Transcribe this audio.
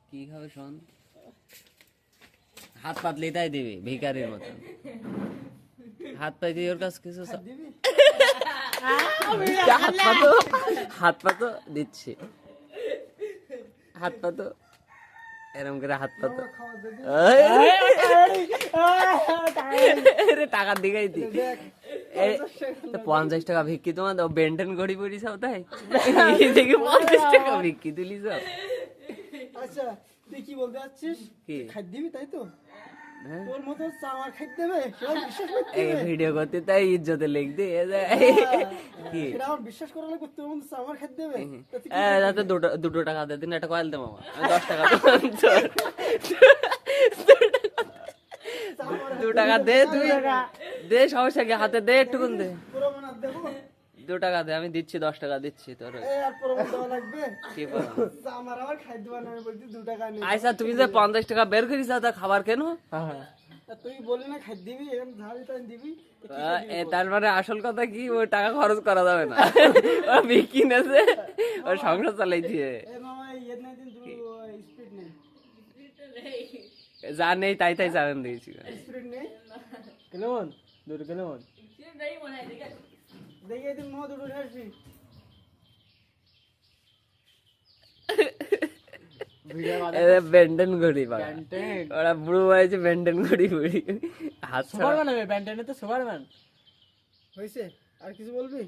কি খাবে শোন, হাত পাতলে তাই দিবি ভিখারির মতন, হাত পাই দিয়ে ওর কাছে কিছু হাত পাতো দিচ্ছি, হাত পাতো এরম করে হাত পাতো, টাকার দিকেই দি 50 টাকা ভিক্ষি, তোমার বেন্টেন ঘড়ি পড়ি সব তাই দেখি 50 টাকা ভিক্ষি তুলি সব। আচ্ছা তুই কি বলতে চাচ্ছিস, কি খাদ্য দিবি তাই তো? তোর মতো আমার খাদ্য দেবে সেটা বিশ্বাস করতে এই ভিডিও করতে তাই ইজ্জতে লিখ দে কি সেটা আমার বিশ্বাস করা লাগবে, তোর মতো আমার খাদ্য দেবে? যাতে দুটো টাকা দে, দিন একটা কয়েল দে মামা, 10 টাকা 2 টাকা দে, তুই দে সমস্যা কি, হাতে দে একটুকুন দে, প্রমাণ দেবো 2 টাকা দে, আমি দিচ্ছি 10 টাকা দিচ্ছি তোর। আর প্রমাণ দেওয়া লাগবে? কি প্রমাণ? আমার আবার খাদ্য বানাবে বলতে 2 টাকা নেই। আচ্ছা তুমি যে 50 টাকা বের করিস তা খাবার কেন? তুই বললি না খাদ্য দিবি, এরকম ধারে তাই দিবি, তার মানে আসল কথা কি, ওই টাকা খরচ করা যাবে না, ও বিক্রি নেছে, ও সংসার চালাইছে, এ মামা ইয়ে নাই দিন তুই স্পিড নেই, যা নেই তাই তাই চালান দিয়েছি। স্পিড নেই কেমন দুটো কেমন দেখে দিন মহ দুটো নিয়ে আসবি। বেন্ডেন ঘড়ি ওরা বুড়ো হয়েছে, বেন্ডেন ঘড়ি বুড়ি হাত সুপারম্যান হবে, ব্যান্ডেনে তো সুপারম্যান হয়েছে, আর কিছু বলবি?